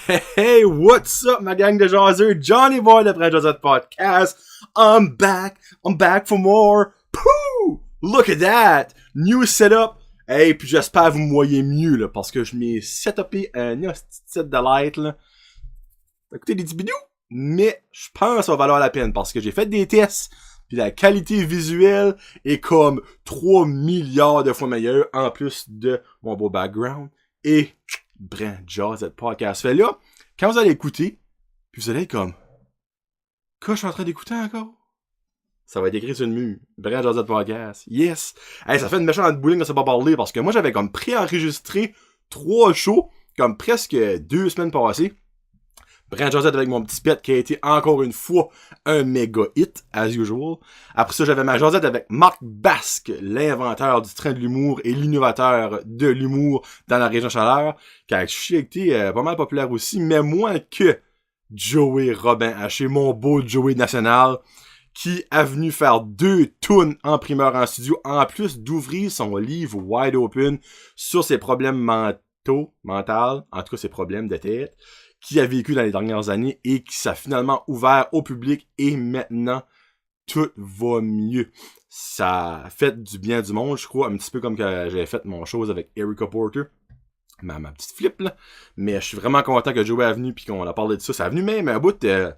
Hey, what's up, ma gang de jaseux? Johnny Boy de Prince Josette Podcast. I'm back for more. Pooh! Look at that! New setup. Hey, puis j'espère vous me voyez mieux, là, parce que je m'ai setupé un petit de light, là. Écoutez des petits bidous, mais je pense que ça va valoir la peine, parce que j'ai fait des tests, puis la qualité visuelle est comme 3 milliards de fois meilleure, en plus de mon beau background. Et Prince Josette Podcast fait là, quand vous allez écouter, puis vous allez être comme, quoi je suis en train d'écouter encore? Ça va être écrit sur le mur. Prince Josette Podcast. Yes! Hey, ça fait une méchante bouling quand ça pas parler, parce que moi j'avais comme pré-enregistré 3 shows, comme presque 2 semaines passées. Prince Josette avec mon petit pet qui a été encore une fois un méga hit, as usual. Après ça, j'avais ma Josette avec Marc Basque, l'inventeur du train de l'humour et l'innovateur de l'humour dans la région Chaleur, qui a été pas mal populaire aussi, mais moins que Joey Robin Haché, mon beau Joey national, qui a venu faire 2 tunes en primeur en studio, en plus d'ouvrir son livre wide open sur ses problèmes mentaux, en tout cas ses problèmes de tête, qui a vécu dans les dernières années et qui s'est finalement ouvert au public et maintenant tout va mieux. Ça a fait du bien du monde, je crois, un petit peu comme que j'avais fait mon chose avec Erica Porter, ma petite flip là, mais je suis vraiment content que Joey est venu puis qu'on a parlé de ça. Ça a venu même un bout de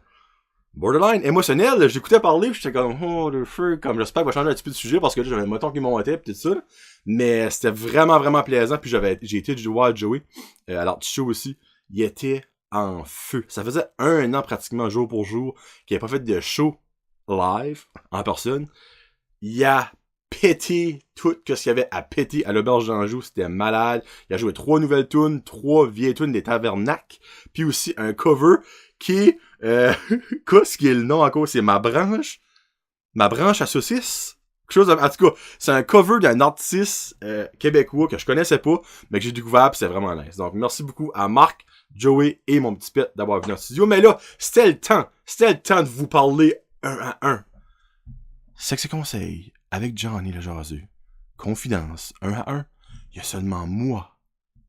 borderline émotionnel. J'écoutais parler puis j'étais comme oh le feu, comme j'espère qu'il va changer un petit peu de sujet parce que là j'avais le moton qui montait pis tout ça là. Mais c'était vraiment plaisant puis j'ai été voir Joey à l'art show aussi. Il était en feu. Ça faisait 1 an pratiquement jour pour jour qu'il n'avait pas fait de show live en personne. Il a pété tout ce qu'il y avait à péter à l'Auberge d'Anjou. C'était malade. Il a joué 3 nouvelles tunes, 3 vieilles tunes des Tavernacs, puis aussi un cover qui est qu'est-ce qui est le nom encore? C'est Ma branche à saucisse. Quelque chose en tout cas, c'est un cover d'un artiste québécois que je connaissais pas, mais que j'ai découvert pis c'est vraiment nice. Donc merci beaucoup à Marc, Joey et mon petit pet d'avoir venu en studio. Mais là, c'était le temps de vous parler 1 à 1. Sexe et conseil avec Johnny le jaseux. Confidence 1 à 1. Il y a seulement moi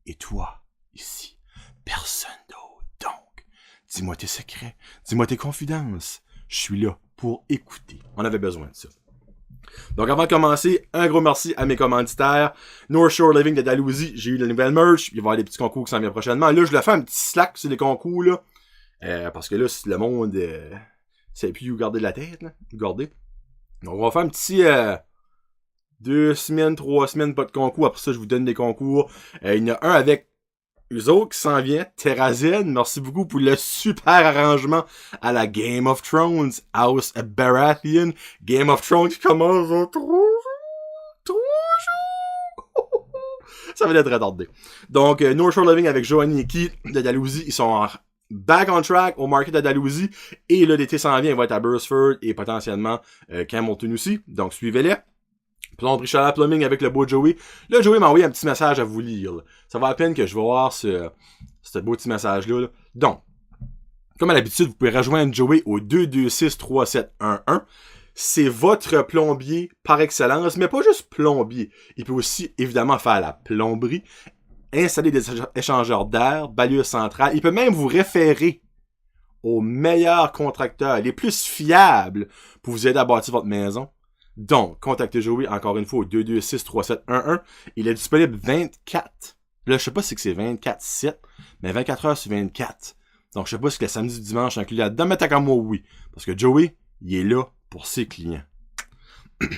et toi ici. Personne d'autre. Donc, dis-moi tes secrets, dis-moi tes confidences. Je suis là pour écouter. On avait besoin de ça. Donc avant de commencer, un gros merci à mes commanditaires. North Shore Living de Dalhousie, j'ai eu la nouvelle merch, il va y avoir des petits concours qui s'en viennent prochainement. Là, je le fais un petit slack sur les concours, là. Parce que là, le monde sait plus où garder la tête, là. Garder. Donc on va faire un petit 2 semaines, 3 semaines, pas de concours. Après ça, je vous donne des concours. Il y en a un avec eux autres qui s'en vient, Terrazen. Merci beaucoup pour le super arrangement à la Game of Thrones, House Baratheon. Game of Thrones qui commence dans 3 jours. Ça va être retardé. Donc, North Shore Living avec Joanny et Keith de Dalhousie, ils sont back on track au market de Dalhousie. Et là, l'été s'en vient, il va être à Burstford et potentiellement Campbellton aussi. Donc, suivez-les. Plomberie Chaleur Plumbing avec le beau Joey. Là, Joey m'a envoyé un petit message à vous lire. Là. Ça va à peine que je vais voir ce beau petit message-là. Là. Donc, comme à l'habitude, vous pouvez rejoindre Joey au 226-3711. C'est votre plombier par excellence, mais pas juste plombier. Il peut aussi, évidemment, faire la plomberie, installer des échangeurs d'air, balayeur central. Il peut même vous référer aux meilleurs contracteurs, les plus fiables pour vous aider à bâtir votre maison. Donc, contactez Joey encore une fois au 226-3711. Il est disponible 24. Là, je sais pas si c'est 24/7, mais 24 heures sur 24. Donc, je sais pas si c'est le samedi ou dimanche inclus là-dedans, mais t'as comme moi, oui. Parce que Joey, il est là pour ses clients.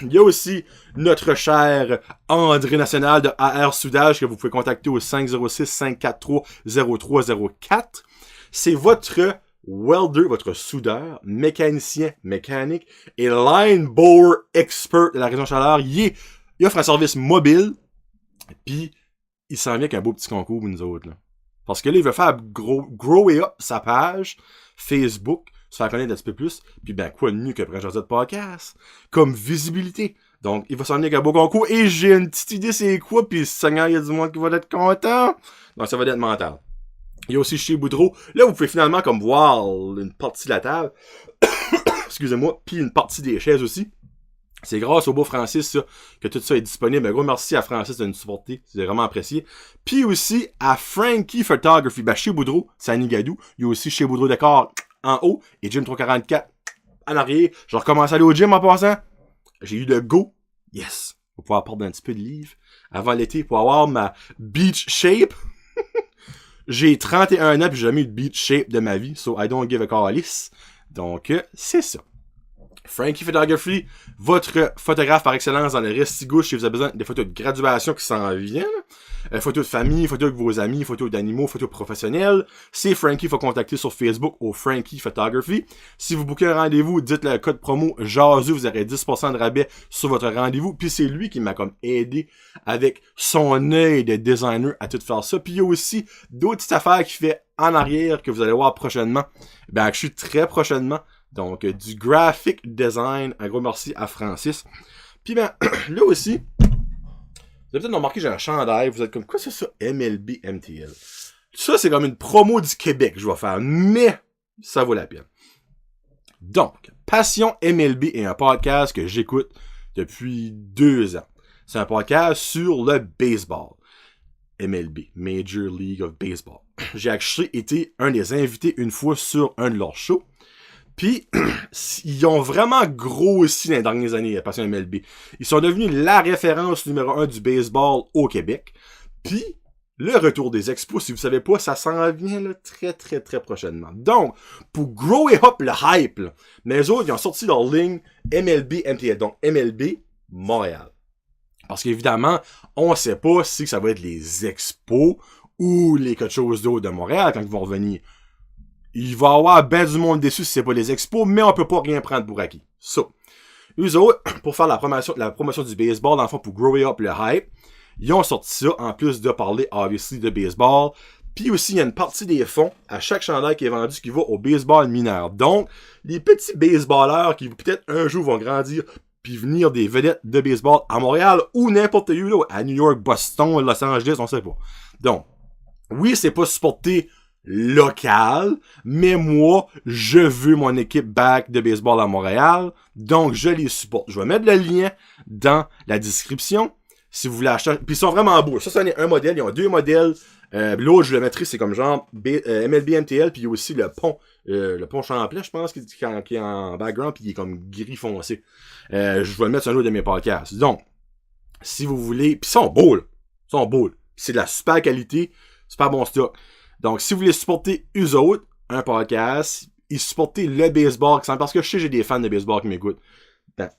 Il y a aussi notre cher André National de AR Soudage que vous pouvez contacter au 506-543-0304. C'est votre welder, votre soudeur, mécanicien, mécanique et line bore expert de la région Chaleur. Il offre un service mobile, puis il s'en vient avec un beau petit concours pour nous autres. Là. Parce que là, il veut faire grow up sa page Facebook, se faire connaître un petit peu plus, puis ben quoi de mieux que Prince Josette Podcast, comme visibilité. Donc, il va s'en venir avec un beau concours, et j'ai une petite idée c'est quoi, puis Seigneur, il y a du monde qui va être content. Donc, ça va être mental. Il y a aussi chez Boudreau. Là, vous pouvez finalement comme voir une partie de la table. Excusez-moi. Puis une partie des chaises aussi. C'est grâce au beau Francis, ça, que tout ça est disponible. Un gros merci à Francis de nous supporter. C'est vraiment apprécié. Puis aussi à Frankie Photography. Ben, chez Boudreau, c'est à Nigadou. Il y a aussi chez Boudreau Décor en haut et Gym 344 en arrière. Je recommence à aller au gym en passant. J'ai eu le go. Yes. On va pouvoir perdre un petit peu de livre avant l'été pour avoir ma beach shape. J'ai 31 ans puis j'ai jamais eu de beach shape de ma vie. So I don't give a calice. Donc, c'est ça. Frankie Photography, votre photographe par excellence dans le Restigouche si vous avez besoin des photos de graduation qui s'en viennent. Photos de famille, photos avec vos amis, photos d'animaux, photos professionnelles. C'est Frankie, il faut contacter sur Facebook au Frankie Photography. Si vous bookez un rendez-vous, dites le code promo JASU, vous aurez 10% de rabais sur votre rendez-vous. Puis c'est lui qui m'a comme aidé avec son œil de designer à tout faire ça. Puis il y a aussi d'autres petites affaires qu'il fait en arrière que vous allez voir prochainement. Ben, je suis très prochainement. Donc, du graphic design. Un gros merci à Francis. Puis ben, là aussi, vous avez peut-être remarqué, j'ai un chandail. Vous êtes comme, quoi c'est ça? MLB MTL. Ça, c'est comme une promo du Québec que je vais faire. Mais, ça vaut la peine. Donc, Passion MLB est un podcast que j'écoute depuis 2 ans. C'est un podcast sur le baseball. MLB, Major League of Baseball. J'ai actually été un des invités une fois sur un de leurs shows. Puis, ils ont vraiment grossi dans les dernières années, Passion MLB. Ils sont devenus la référence numéro 1 du baseball au Québec. Puis, le retour des expos, si vous savez pas, ça s'en vient là, très, très, très prochainement. Donc, pour grower up le hype, là, mais eux autres, ils ont sorti leur ligne MLB MTL. Donc, MLB Montréal. Parce qu'évidemment, on sait pas si ça va être les expos ou les quelque chose d'autre de Montréal quand ils vont revenir. Il va y avoir ben du monde déçu si c'est pas les expos, mais on peut pas rien prendre pour acquis. So, eux autres, pour faire la promotion du baseball, dans le fond, pour grower up le hype, ils ont sorti ça, en plus de parler, obviously, de baseball. Puis aussi, il y a une partie des fonds, à chaque chandail qui est vendu, qui va au baseball mineur. Donc, les petits baseballeurs qui, peut-être, un jour, vont grandir, puis venir des vedettes de baseball à Montréal, ou n'importe où, là, à New York, Boston, Los Angeles, on sait pas. Donc, oui, c'est pas supporté local, mais moi, je veux mon équipe back de baseball à Montréal, donc je les supporte. Je vais mettre le lien dans la description, si vous voulez acheter. Puis ils sont vraiment beaux. Ça, c'en est un modèle, ils ont 2 modèles. L'autre, je le mettrai, c'est comme genre MLB MTL, puis il y a aussi le pont Champlain, je pense, qui est en background, puis il est comme gris foncé. Je vais le mettre sur un autre de mes podcasts. Donc, si vous voulez, puis ils sont beaux, là. Ils sont beaux, là. C'est de la super qualité, super bon stock. Donc, si vous voulez supporter eux autres, un podcast, et supporter le baseball, parce que je sais que j'ai des fans de baseball qui m'écoutent, ben,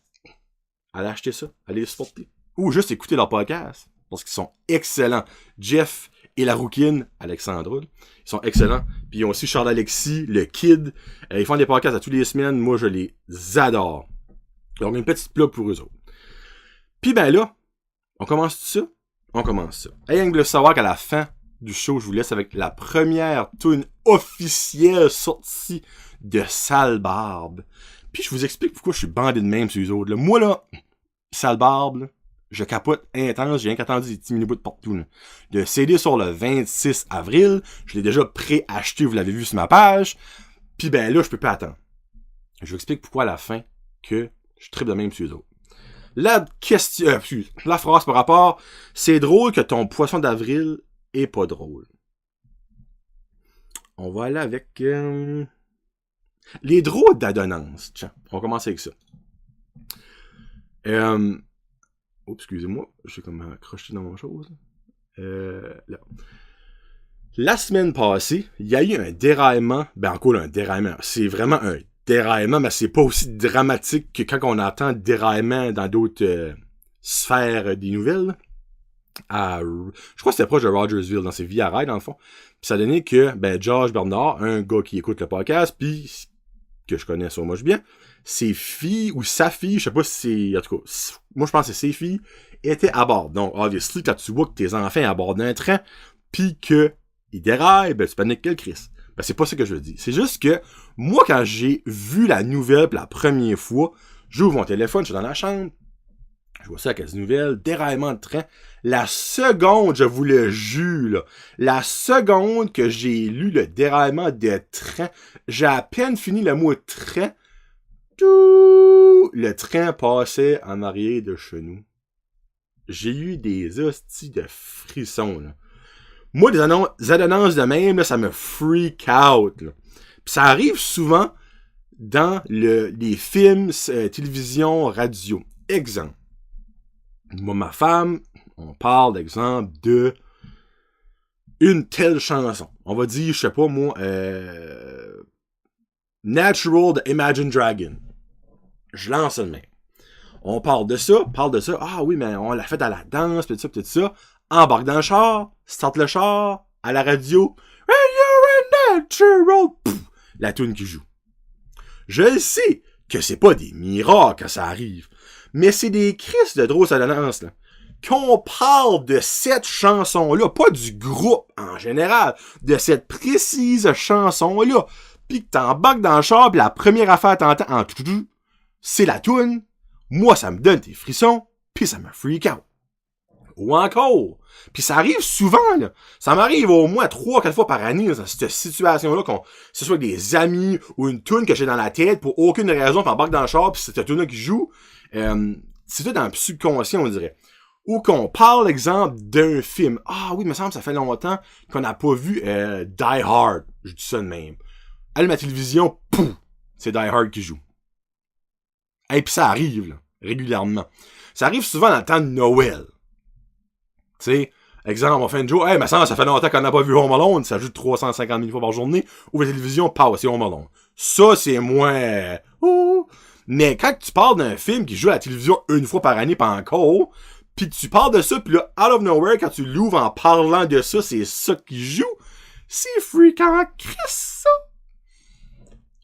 allez acheter ça, allez les supporter. Ou juste écouter leur podcast, parce qu'ils sont excellents. Jeff et la rouquine, Alexandra, ils sont excellents. Puis ils ont aussi Charles-Alexis, le Kid. Ils font des podcasts à toutes les semaines. Moi, je les adore. Donc, une petite plug pour eux autres. Puis ben là, on commence tout ça? On commence ça. Ayant de le savoir qu'à la fin du show, je vous laisse avec la première tune officielle sortie de Sale Barbe. Puis je vous explique pourquoi je suis bandé de même sur les autres. Là. Moi, là, Sale Barbe, là, je capote intense, j'ai rien qu'attendu des petits mini-bouts de partout. Là. Le CD sur le 26 avril, je l'ai déjà pré-acheté, vous l'avez vu sur ma page. Puis ben là, je peux pas attendre. Je vous explique pourquoi à la fin que je tripe de même sur les autres. La question, la phrase par rapport, c'est drôle que ton poisson d'avril est pas drôle. On va aller avec les drôles d'adonnance. Tiens, on va commencer avec ça. Excusez-moi, j'ai comme accroché dans mon chose. Là. La semaine passée, il y a eu un déraillement. Ben encore un déraillement. C'est vraiment un déraillement, mais c'est pas aussi dramatique que quand on entend déraillement dans d'autres sphères des nouvelles. Je crois que c'était proche de Rogersville, dans ses Via-Rail, dans le fond. Puis ça a donné que, ben, George Bernard, un gars qui écoute le podcast, puis que je connais sûrement bien, ses filles, ou sa fille, je sais pas si c'est, en tout cas, moi je pense que ses filles, étaient à bord. Donc, obviously, quand tu vois que tes enfants à bord d'un train, puis que ils déraillent, ben, tu paniques que le Christ. Ben, c'est pas ça que je dis. C'est juste que, moi, quand j'ai vu la nouvelle pour la première fois, j'ouvre mon téléphone, je suis dans la chambre, je vois ça avec les nouvelles, déraillement de train. La seconde, je vous le jure, là, la seconde que j'ai lu le déraillement de train, j'ai à peine fini le mot train. Tout, où le train passait en arrière de chez nous, j'ai eu des hosties de frissons, là. Moi, des annonces de même, là, ça me freak out, là. Pis ça arrive souvent dans les films, télévision, radio. Exemple. Moi, ma femme, on parle d'exemple de une telle chanson. On va dire, je sais pas moi, Natural de Imagine Dragon. Je lance le même. On parle de ça. Ah oui, mais on l'a fait à la danse, pis tout ça. Embarque dans le char, starte le char, à la radio. And you're a natural. Pff, la tune qui joue. Je sais que c'est pas des miracles quand ça arrive, mais c'est des crises de drôles à la danse, là. Qu'on parle de cette chanson-là, pas du groupe en général, de cette précise chanson-là, pis que t'embarques dans le char, pis la première affaire t'entends en tout, c'est la toune. Moi, ça me donne des frissons, pis ça me freak out. Ou encore, pis ça arrive souvent, là. Ça m'arrive au moins 3-4 fois par année, dans cette situation-là, que ce soit avec des amis ou une toune que j'ai dans la tête pour aucune raison, pis embarque dans le char, pis c'est cette toune-là qui joue. C'est tout dans le subconscient, on dirait. Ou qu'on parle, exemple, d'un film. Ah oui, il me semble que ça fait longtemps qu'on n'a pas vu Die Hard. Je dis ça de même. Allume ma télévision, pouf, c'est Die Hard qui joue. Et puis ça arrive, là, régulièrement. Ça arrive souvent dans le temps de Noël. Tu sais, exemple, on fait une joke, mais ça fait longtemps qu'on n'a pas vu Home Alone, ça joue 350 000 fois par journée, ou la télévision, pow, c'est Home Alone. Ça, c'est moins... Mais quand tu parles d'un film qui joue à la télévision une fois par année, pas encore, pis tu parles de ça, pis là, out of nowhere, quand tu l'ouvres en parlant de ça, c'est ça qui joue, c'est freakant Chris, ça!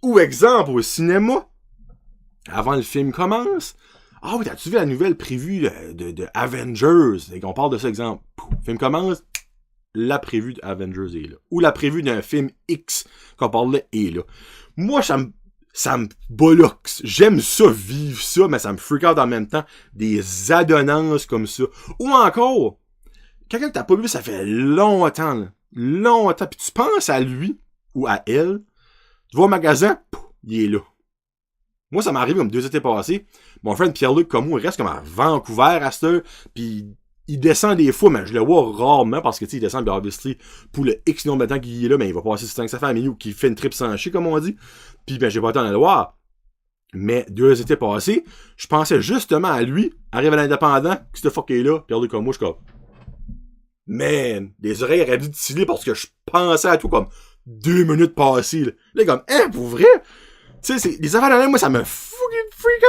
Ou exemple, au cinéma, avant le film commence, ah oui, t'as-tu vu la nouvelle prévue de Avengers? Et qu'on parle de ça, exemple. Le film commence, la prévue d'Avengers est là. Ou la prévue d'un film X qu'on parle là est là. Moi, ça me bolloxe. J'aime ça, vivre ça, mais ça me freak out en même temps. Des adonnances comme ça. Ou encore, quelqu'un que t'as pas vu, ça fait longtemps, là. Longtemps. Puis tu penses à lui, ou à elle, tu vas au magasin, pouf, il est là. Moi, ça m'arrive comme 2 étés passés. Mon frère Pierre-Luc, comme moi, il reste comme à Vancouver à cette heure, pis il descend des fois, mais je le vois rarement, parce que, tu sais, il descend de Harvestry pour le X nombre de temps qu'il est là, mais il va passer sur 5 sa famille, ou qu'il fait une trip sans chier, comme on dit. Pis, ben, j'ai pas le temps de le voir. Mais 2 étés passés, je pensais justement à lui, arrive à l'indépendant, que ce fuck est là, Pierre-Luc comme moi, je suis comme... Man, les oreilles auraient dû tirer parce que je pensais à tout comme 2 minutes passées, là. Là, comme, pour vrai? Tu sais, c'est, les affaires là, moi, ça me fucking freak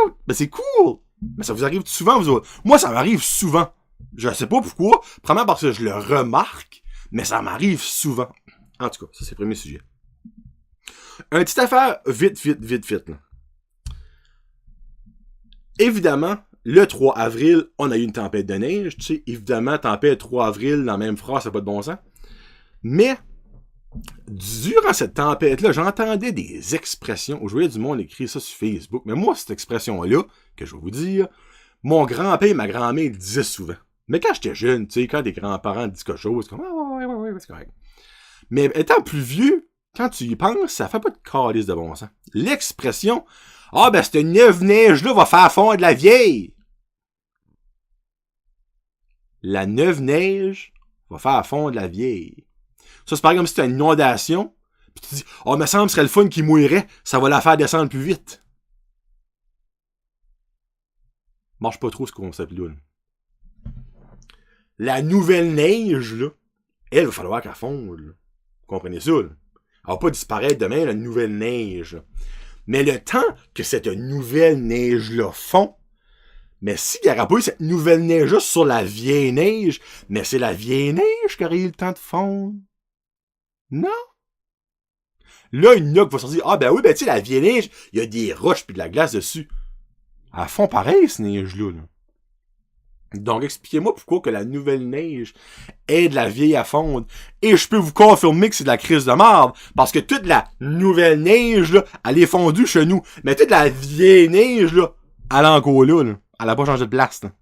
out. Mais c'est cool. Mais ça vous arrive souvent, vous autres. Moi, ça m'arrive souvent. Je sais pas pourquoi. Premièrement parce que je le remarque, mais ça m'arrive souvent. En tout cas, ça, c'est le premier sujet. Un petit affaire, vite, là. Évidemment, le 3 avril, on a eu une tempête de neige. Tu sais, évidemment, tempête 3 avril, dans la même phrase, ça n'a pas de bon sens. Mais, durant cette tempête-là, j'entendais des expressions, où je voyais du monde écrire ça sur Facebook, mais moi, cette expression-là, que je vais vous dire, mon grand-père et ma grand-mère le disaient souvent. Mais quand j'étais jeune, tu sais, quand des grands-parents disent quelque chose, c'est comme, ouais, c'est correct. Mais étant plus vieux, quand tu y penses, ça fait pas de calice de bon sens. L'expression, ben, cette neuve-neige-là va faire fondre la vieille. La neuve-neige va faire fondre la vieille. Ça, c'est pareil comme si c'était une inondation. Puis tu dis, me semble que ce serait le fun qui mouillerait. Ça va la faire descendre plus vite. Marche pas trop ce concept-là. La nouvelle neige, là, elle va falloir qu'elle fonde. Là. Vous comprenez ça, là? Elle va pas disparaître demain, la nouvelle neige. Là. Mais le temps que cette nouvelle neige-là fond, mais s'il n'y aurait pas eu cette nouvelle neige-là sur la vieille neige, mais c'est la vieille neige qui aurait eu le temps de fondre. Non. Là, une noc va sortir. Ben oui, tu sais, la vieille neige, il y a des roches pis de la glace dessus. Elles font pareil, ces neiges-là. Là. Donc, expliquez-moi pourquoi que la nouvelle neige aide la vieille à fondre. Et je peux vous confirmer que c'est de la crise de merde. Parce que toute la nouvelle neige, là, elle est fondue chez nous. Mais toute la vieille neige, là, elle est encore là. Elle a pas changé de place. Là.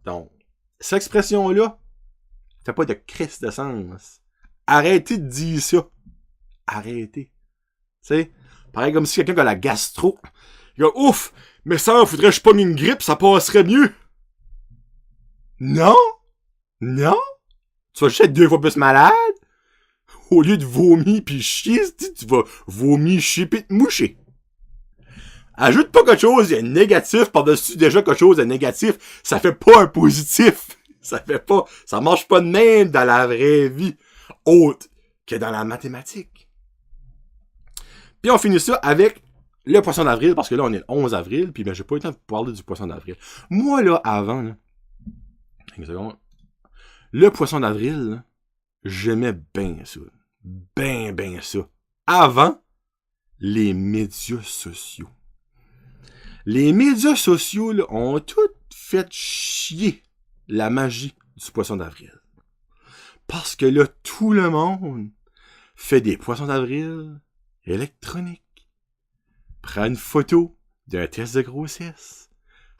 Donc, cette expression-là, fait pas de crise de sens. Arrêtez de dire ça. Arrêtez. Tu sais, pareil comme si quelqu'un qui a la gastro, Il dit, ouf, mais ça, faudrait que je pogne une grippe, ça passerait mieux. Non? Non? Tu vas juste être 2 fois plus malade? Au lieu de vomir pis chier, tu vas vomir, chier pis te moucher. Ajoute pas quelque chose de négatif par-dessus déjà quelque chose de négatif. Ça fait pas un positif. Ça marche pas de même dans la vraie vie. Autre que dans la mathématique. Puis on finit ça avec le poisson d'avril, parce que là on est le 11 avril, puis ben j'ai pas eu le temps de parler du poisson d'avril. Moi là, avant, là, une seconde, le poisson d'avril, là, j'aimais bien ça. Ben ça. Avant les médias sociaux. Les médias sociaux là, ont tout fait chier la magie du poisson d'avril. Parce que là, tout le monde fait des poissons d'avril électroniques. Prends une photo d'un test de grossesse.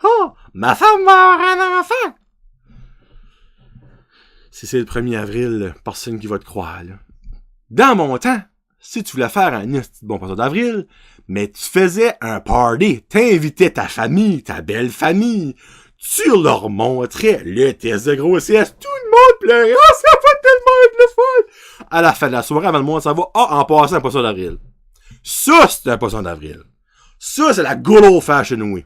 Oh, ma femme va avoir un enfant! Si c'est le 1er avril, personne qui va te croire, là. Dans mon temps, si tu voulais faire un bon poisson d'avril, mais tu faisais un party, t'invitais ta famille, ta belle famille, tu leur montrais le test de grossesse, tout le monde pleurait, oh, ça va tellement être le fun! À la fin de la soirée, avant le monde, ça va, en passant un poisson d'avril. Ça, c'est un poisson d'avril. Ça, c'est la good old fashioned way.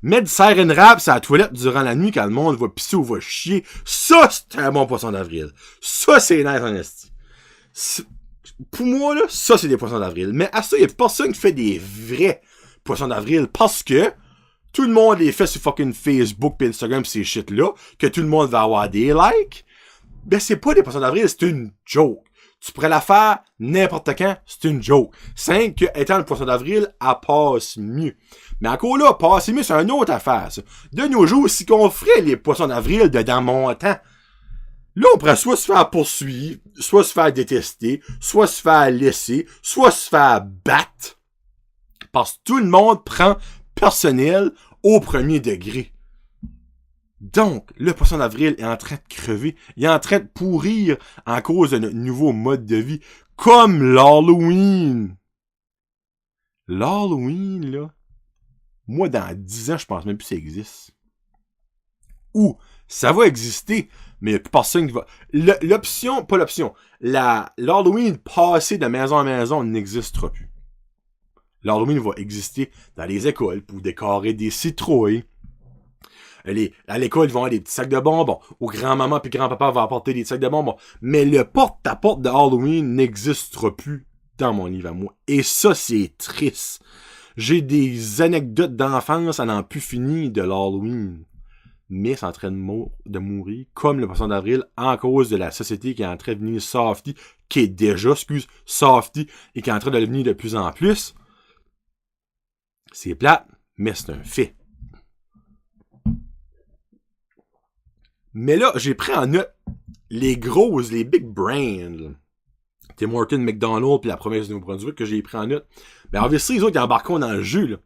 Mettre du siren rap sur la toilette durant la nuit quand le monde va pisser ou va chier, ça, c'est un bon poisson d'avril. Ça, c'est nice en esti. Pour moi, là, ça, c'est des poissons d'avril. Mais à ça, il y a personne qui fait des vrais poissons d'avril parce que tout le monde les fait sur fucking Facebook pis Instagram pis ces shit-là, que tout le monde va avoir des likes. Ben, c'est pas des poissons d'avril, c'est une joke. Tu pourrais la faire n'importe quand, c'est une joke. Simple que, étant le poisson d'avril, elle passe mieux. Mais encore là, passer mieux, c'est une autre affaire, ça. De nos jours, si qu'on ferait les poissons d'avril de dans mon temps, là, on pourrait soit se faire poursuivre, soit se faire détester, soit se faire laisser, soit se faire battre. Parce que tout le monde prend personnel au 1er degré. Donc, le poisson d'avril est en train de crever. Il est en train de pourrir en cause de notre nouveau mode de vie. Comme l'Halloween. L'Halloween, là. Moi, dans 10 ans, je pense même plus que ça existe. Ou, ça va exister, mais il n'y a plus personne qui va... l'Halloween passé de maison en maison n'existera plus. L'Halloween va exister dans les écoles pour décorer des citrouilles. À l'école, ils vont avoir des petits sacs de bonbons. Ou grand-maman puis grand-papa vont apporter des sacs de bonbons. Mais le porte-à-porte de Halloween n'existera plus dans mon livre à moi. Et ça, c'est triste. J'ai des anecdotes d'enfance à n'en plus finir de l'Halloween. Mais c'est en train de mourir, comme le poisson d'avril, en cause de la société qui est en train de devenir softy, qui est déjà, softy, et qui est en train de devenir de plus en plus. C'est plate, mais c'est un fait. Mais là, j'ai pris en note les grosses, les big brands. Tim Hortons, McDonald's, puis la province du Nouveau-Brunswick que j'ai pris en note. Ben, en vérité, les autres, ils embarquent dans le jeu, là.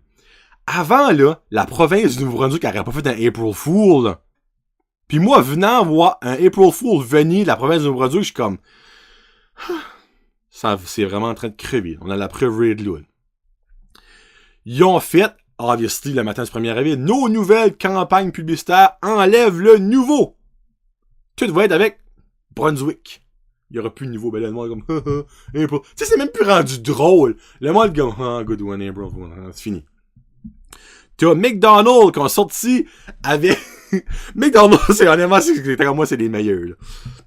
Avant, là, la province du Nouveau-Brunswick n'aurait pas fait un April Fool, là. Puis moi, venant voir un April Fool venir de la province du Nouveau-Brunswick, je suis comme... Ça, c'est vraiment en train de crever. On a la preuve là. Ils ont fait, obviously, le matin du 1er avril, nos nouvelles campagnes publicitaires enlèvent le nouveau. Tout va être avec Brunswick. Il y aura plus de nouveau. Ben là, le monde est comme... April. Tu sais, c'est même plus rendu drôle. Le monde est comme... Ah, good one, April Fool. C'est fini. T'as McDonald's qui ont sorti avec... McDonald's, c'est honnêtement, moi, c'est les meilleurs, là.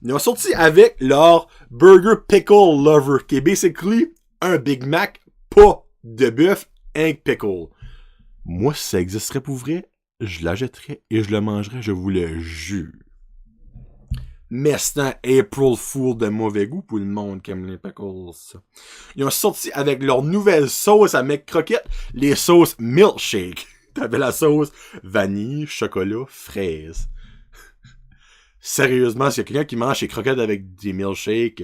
Ils ont sorti avec leur Burger Pickle Lover, qui est basically un Big Mac, pas de bœuf, un pickle. Moi, si ça existerait pour vrai, je l'achèterais et je le mangerais, je vous le jure. Mais c'est un April Fool de mauvais goût pour le monde qui aime les pickles, ça. Ils ont sorti avec leur nouvelle sauce à McCroquette, les sauces milkshake. T'avais la sauce vanille, chocolat, fraise. Sérieusement, s'il y a quelqu'un qui mange ses croquettes avec des milkshakes,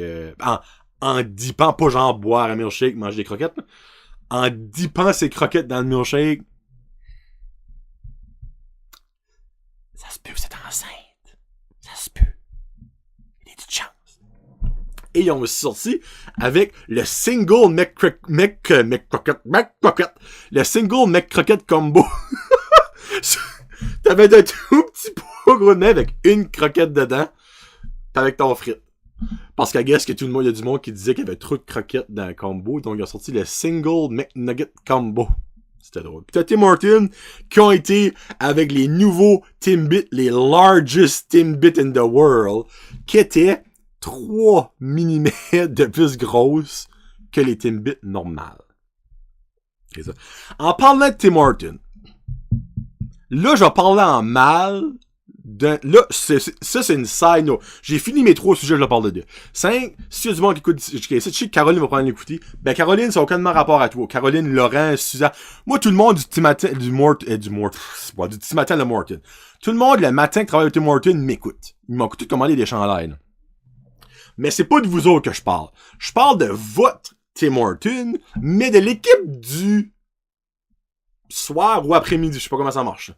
en dipant, pas genre boire un milkshake, manger des croquettes, en dipant ses croquettes dans le milkshake, ça se peut que c'est enceinte. Ça se peut. Il y a des chances. Et ils ont aussi sorti avec le single McCrocket. Le single McCrocket combo. T'avais un tout petit pot gros de nez avec une croquette dedans. Pis avec ton frite. Parce qu'à guess que tout le monde, il y a du monde qui disait qu'il y avait trop de croquettes dans le combo. Donc ils ont sorti le single McNugget combo. C'était drôle. Pis t'as Tim Hortons qui ont été avec les nouveaux Timbits, les largest Timbits in the world, qui étaient 3 mm de plus grosses que les Timbits normales. C'est ça. En parlant de Tim Hortons, là, je vais parler en mal. Là, ça, c'est une side note. J'ai fini mes 3 sujets, je leur parle de 2. 5, si y a du monde qui écoute, je sais que Caroline va prendre l'écouter. Ben, Caroline, ça n'a aucunement rapport à toi. Caroline, Laurent, Suzanne. Moi, tout le monde du Tim Hortons, le Morton. Tout le monde, le matin, qui travaille avec Tim Hortons, m'écoute. Ils m'ont écouté commander des chandails. Mais c'est pas de vous autres que je parle. Je parle de votre Tim Hortons, mais de l'équipe du soir ou après-midi. Je sais pas comment ça marche.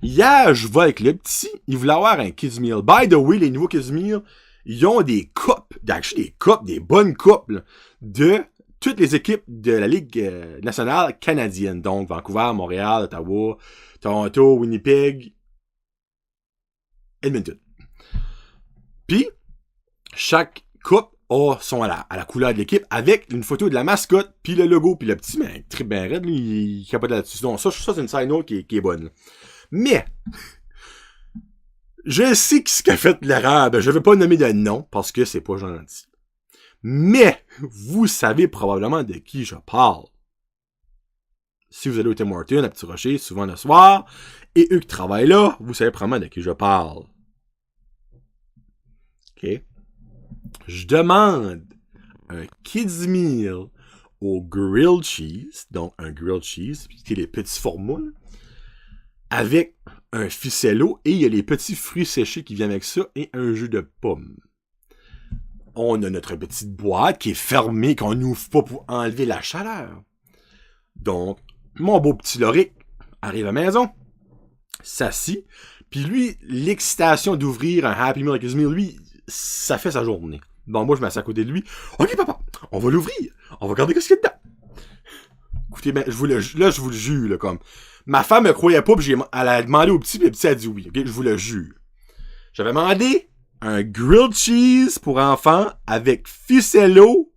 Hier, je vais avec le petit, il voulait avoir un Kids Meal. By the way, les nouveaux Kids Meal, ils ont des coupes, des bonnes coupes, là, de toutes les équipes de la Ligue nationale canadienne. Donc, Vancouver, Montréal, Ottawa, Toronto, Winnipeg, Edmonton. Puis, chaque coupe a son à la couleur de l'équipe avec une photo de la mascotte, puis le logo, puis le petit, ben, très bien raide, lui, il capote là-dessus. Donc, ça c'est une side note qui est bonne, là. Mais, je sais ce qu'a fait l'erreur. Ben, je vais pas nommer de nom parce que c'est pas gentil. Mais, vous savez probablement de qui je parle. Si vous allez au Tim Hortons, à Petit Rocher, souvent le soir, et eux qui travaillent là, vous savez probablement de qui je parle. OK? Je demande un Kids Meal au grilled cheese, donc un grilled cheese, qui est les petits formats, là, avec un ficello, et il y a les petits fruits séchés qui viennent avec ça, et un jus de pomme. On a notre petite boîte qui est fermée, qu'on n'ouvre pas pour enlever la chaleur. Donc, mon beau petit Loric arrive à la maison, s'assit, puis lui, l'excitation d'ouvrir un Happy Meal avec Meal, lui, ça fait sa journée. Bon, moi, je m'assieds à côté de lui. OK, papa, on va l'ouvrir. On va regarder ce qu'il y a dedans. Écoutez, ben, je vous le jure, là, comme... Ma femme me croyait pas, pis elle a demandé au petit, pis le petit a dit oui. Ok, je vous le jure. J'avais demandé un grilled cheese pour enfants avec ficello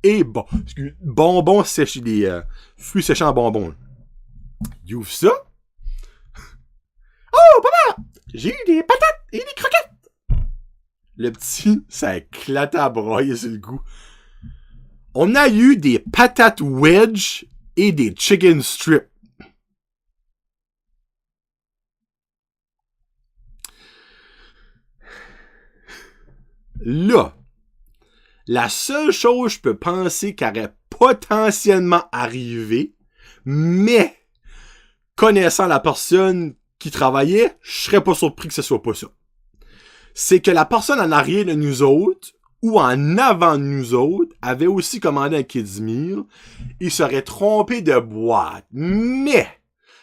et bonbons séchés, des fruits séchés en bonbons. Il ouvre ça. Oh, papa! J'ai eu des patates et des croquettes! Le petit, ça éclatait à broyer sur le goût. On a eu des patates wedge et des chicken strips. Là, la seule chose que je peux penser qui aurait potentiellement arrivé, mais connaissant la personne qui travaillait, je serais pas surpris que ce soit pas ça. C'est que la personne en arrière de nous autres, ou en avant de nous autres, avait aussi commandé un Kids Meal, il serait trompé de boîte. Mais,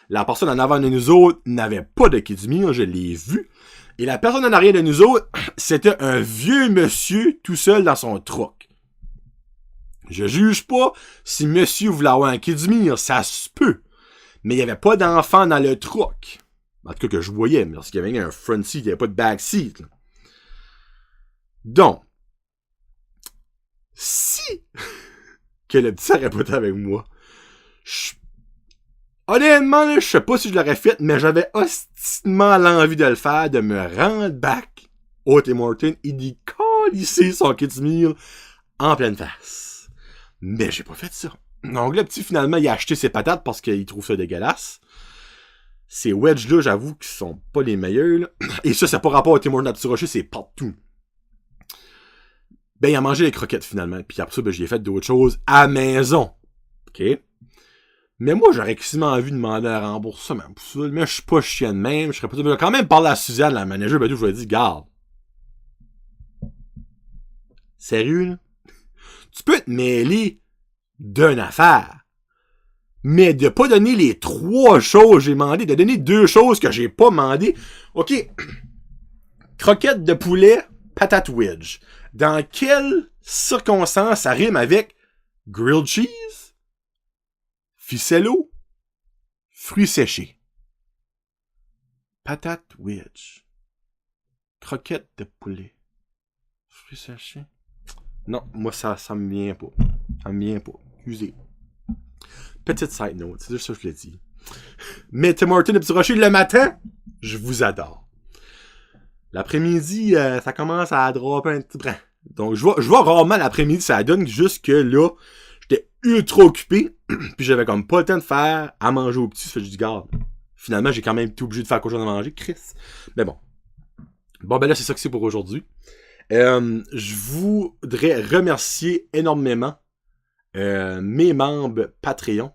la personne en avant de nous autres n'avait pas de Kids Meal, je l'ai vu. Et la personne en arrière de nous autres, c'était un vieux monsieur tout seul dans son truck. Je juge pas si monsieur voulait avoir un Kids Meal, ça se peut. Mais il n'y avait pas d'enfant dans le truck. En tout cas que je voyais, mais parce qu'il y avait un front seat, il n'y avait pas de back seat. Là. Donc, si que le petit aurait pas été avec moi, honnêtement, là, je sais pas si je l'aurais fait, mais j'avais hostilement l'envie de le faire, de me rendre back au Tim Hortons et d'y calisser son Kids Meal en pleine face. Mais j'ai pas fait ça. Donc le petit, finalement, il a acheté ses patates parce qu'il trouve ça dégueulasse. Ces wedges-là, j'avoue qu'ils sont pas les meilleurs. Là. Et ça, c'est pas rapport au Tim Hortons à Petit Rocher, c'est partout. Ben, il a mangé les croquettes, finalement. Puis après ça, ben, j'ai fait d'autres choses à la maison. OK? Mais moi, j'aurais quasiment envie de demander un remboursement pour ça. Mais je suis pas chien de même. Je serais pas... Je vais quand même parler à Suzanne, la manager. Ben, je lui ai dit, garde. Sérieux, là? Tu peux te mêler d'une affaire. Mais de pas donner les 3 choses que j'ai demandé, de donner 2 choses que j'ai pas demandé. OK. Croquettes de poulet, patate wedge. Dans quel circonstance, ça rime avec grilled cheese, ficello, fruits séchés, patate wedge, croquettes de poulet, fruits séchés. Non, moi ça me vient pas. Ça me vient pas. Excusez. Petite side note, c'est juste ça que je l'ai dit. Mais Tim Hortons et Petit Rocher, le matin, je vous adore. L'après-midi, ça commence à dropper un petit brin. Donc, je vois rarement l'après-midi, ça donne juste que là, j'étais ultra occupé, puis j'avais comme pas le temps de faire à manger au petit, ça fait que je dis, garde. Finalement, j'ai quand même été obligé de faire quelque chose à manger, Chris. Mais bon. Bon, ben là, c'est ça que c'est pour aujourd'hui. Je voudrais remercier énormément mes membres Patreon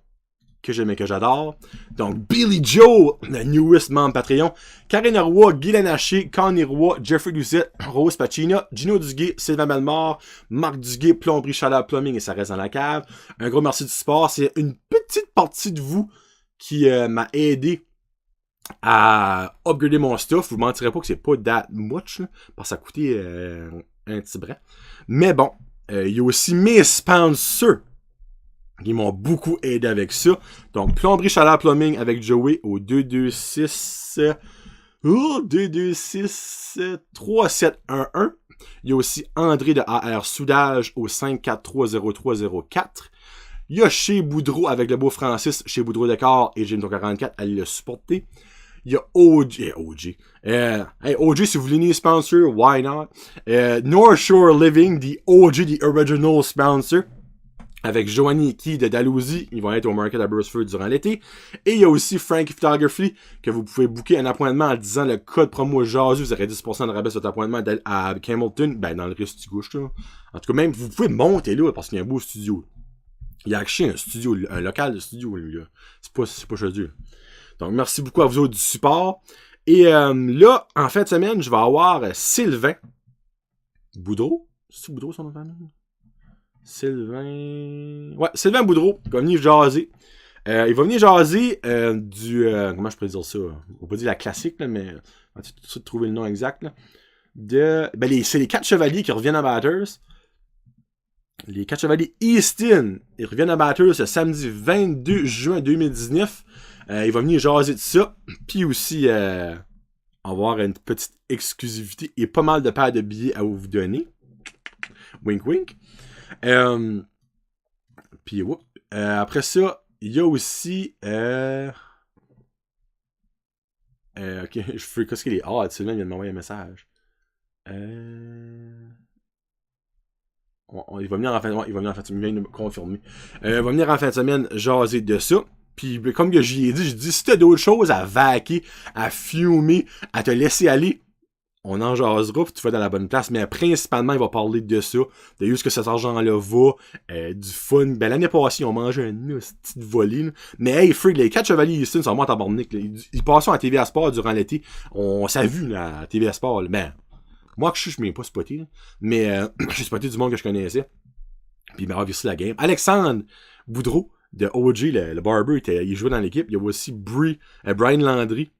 que j'aime et que j'adore. Donc, Billy Joe, le newest membre Patreon, Karine Roy, Guylaine Haché, Connie Roy, Jeffrey Doucette, Rose Pacina, Gino Duguay, Sylvain Malmort, Marc Duguay, Plomberie Chaleur Plumbing et ça reste dans la cave. Un gros merci du support. C'est une petite partie de vous qui m'a aidé à upgrader mon stuff. Je vous mentirais pas que c'est pas that much, là, parce que ça a coûté un petit brin. Mais bon, il y a aussi mes sponsors qui m'ont beaucoup aidé avec ça. Donc, Plomberie Chaleur Plumbing avec Joey au 226-3711. Il y a aussi André de AR Soudage au 5430304. Il y a chez Boudreau avec le beau Francis, chez Boudreau Décor et Jim 44, allez le supporter. Il y a OG. Hey, OG, si vous voulez une sponsor, why not? North Shore Living, the OG, the original sponsor. Avec Joanie et Key de Dalhousie, ils vont être au Market à Burstford durant l'été. Et il y a aussi Frank Photography, que vous pouvez booker un appointement en disant le code promo JASU, vous aurez 10% de rabais sur votre appointement à Campbellton, ben dans le reste du gauche, là. En tout cas, même, vous pouvez monter là, parce qu'il y a un beau studio. Il y a acheté un studio, un local de studio, là. C'est pas chez Dieu. Donc, merci beaucoup à vous autres du support. Et là, en fin de semaine, je vais avoir Sylvain Boudreau. C'est Boudreau son nom de famille? Sylvain Boudreau, qui va venir jaser. Il va venir jaser comment je pourrais dire ça? On va pas dire la classique, là, mais on va tout de suite trouver le nom exact. Là. C'est les 4 chevaliers qui reviennent à Bathurst. Les 4 chevaliers Easton, ils reviennent à Bathurst le samedi 22 juin 2019. Il va venir jaser de ça. Puis aussi avoir une petite exclusivité et pas mal de paires de billets à vous donner. Wink wink. Puis après ça, il y a aussi ok, je fais qu'est-ce qu'il est. Ah, Sylvain vient de m'envoyer un message. Il va venir en fin de semaine, il vient de me confirmer. Il va venir en fin de semaine jaser de ça. Puis comme que j'y ai dit, j'ai dit si t'as d'autres choses à vaquer, à fumer, à te laisser aller, on en jasera, puis tu vas dans la bonne place. Mais principalement, il va parler de ça, de où est-ce que cet argent-là va, du fun. Ben l'année passée, on mangeait une petite volée. Là. Mais hey, freak, les 4 chevaliers ici sont morts en tabarnak. Ils passent à TVA Sport durant l'été. On s'est vu là, à TVA Sport. Là. Ben, moi que je m'ai pas spoté. Là. Mais j'ai spoté du monde que je connaissais. Puis il m'a revu la game. Alexandre Boudreau de OG, le barber, il jouait dans l'équipe. Il y a aussi Brian Landry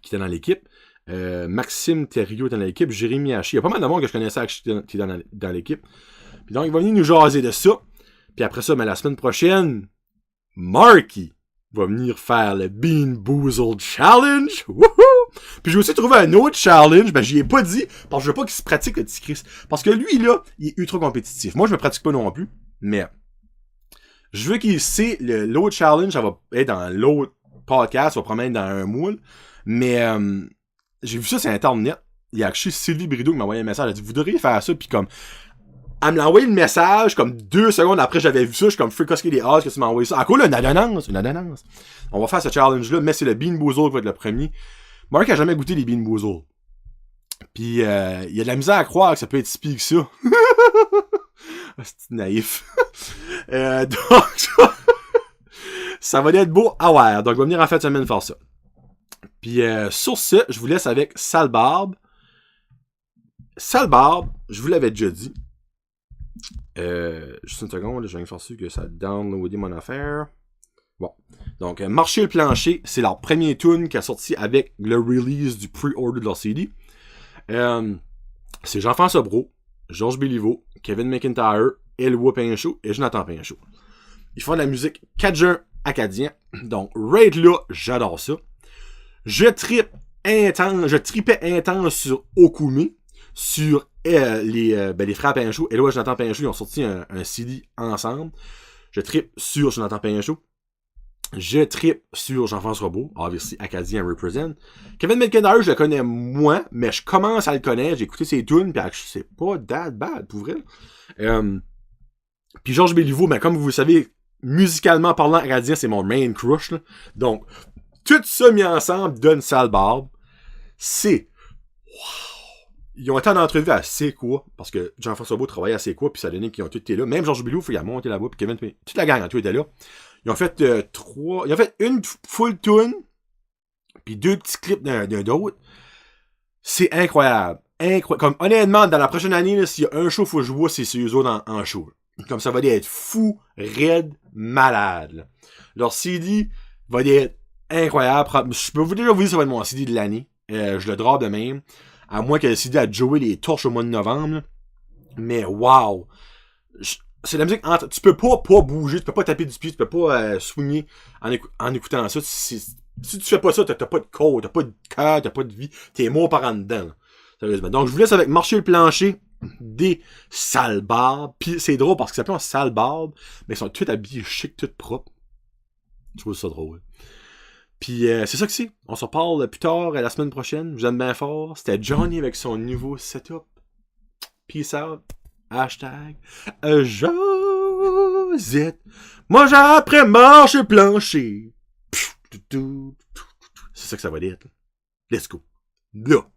qui était dans l'équipe. Maxime Thériault est dans l'équipe. Jérémy Haché. Il y a pas mal de monde que je connaissais qui est dans l'équipe. Puis donc, il va venir nous jaser de ça. Puis après ça, la semaine prochaine, Marky va venir faire le Bean Boozled Challenge. Wouhou! Puis j'ai aussi trouvé un autre challenge. Ben, j'y ai pas dit, parce que je veux pas qu'il se pratique le petit Chris. Parce que lui, là, il est ultra compétitif. Moi, je me pratique pas non plus. Mais, je veux qu'il sait l'autre challenge, ça va être dans l'autre podcast, ça va probablement être dans un moule. Mais, j'ai vu ça sur Internet. Il y a actually Sylvie Brideau qui m'a envoyé un message. Elle a dit, vous devriez faire ça. Puis comme, elle me l'a envoyé le message, comme 2 secondes après j'avais vu ça. Je suis comme, freak, qu'est-ce qu'il est hâte que tu m'as envoyé ça. Ah, cool, une adonnance. On va faire ce challenge-là, mais c'est le Bean Boozled qui va être le premier. Marc a jamais goûté les Bean Boozled. Puis, il y a de la misère à croire que ça peut être si pire que ça. C'est naïf. Donc, ça va être beau à voir. Donc, on va venir en fin de semaine faire ça. Puis, sur ce, je vous laisse avec Sale Barbe. Sale Barbe, je vous l'avais déjà dit. Juste une seconde, là, je viens de faire sûr que ça downloadé mon affaire. Bon. Donc, Marcher le plancher, c'est leur premier tune qui a sorti avec le release du pre-order de leur CD. C'est Jean-François Brault, Georges Béliveau, Kevin McIntyre, Eloi Pinchot et Jonathan Pinchot. Ils font de la musique cajun acadien. Donc, right là, j'adore ça. Je tripais intense sur Okumi, sur les frères Pinchot. Eloi et Jonathan Pinchot, ils ont sorti un CD ensemble. Je trippe sur Jonathan Pinchot. Je trippe sur Jean-François Beau, obviously acadien represent. Kevin McIntyre, je le connais moins, mais je commence à le connaître. J'ai écouté ses tunes, pis c'est pas that bad, pour vrai. Puis Georges Béliveau, ben, comme vous le savez, musicalement parlant, acadien, c'est mon main crush, là. Donc, tout ça mis ensemble donne sale barbe. C'est... Wow! Ils ont été en entrevue à C'est quoi, parce que Jean-François Beau travaillait à C'est quoi, puis ça donnait qu'ils ont tous été là. Même Georges Béliveau, il a monté là-bas, puis Kevin, toute la gang a tout été là. Ils ont fait ils ont fait une full tune, puis 2 petits clips d'un d'autre. C'est incroyable. Comme, honnêtement, dans la prochaine année, là, s'il y a un show, faut que je vois, c'est eux autres en show. Comme ça va être fou, raide, malade. Là. Leur CD va être incroyable. Je peux vous déjà vous dire que ça va être mon CD de l'année. Je le drop de même. À moins que le CD a Joey les torches au mois de novembre. Là. Mais wow! C'est la musique tu peux pas bouger, tu peux pas taper du pied, tu peux pas swinger en écoutant ça. Si tu fais pas ça, t'as pas de corps, t'as pas de cœur, t'as pas de vie, t'es mort par en dedans. Là. Sérieusement. Donc je vous laisse avec Marcher le plancher des sales barbes. Puis c'est drôle parce qu'ils s'appellent sales barbes, mais ils sont tous habillés chic, tous propres. Je trouve ça drôle. Puis c'est ça que c'est. On se reparle plus tard la semaine prochaine. Je vous aime bien fort. C'était Johnny avec son nouveau setup. Peace out. Hashtag Josette. Moi j'ai appris marcher plancher. C'est ça que ça va être. Let's go. Là.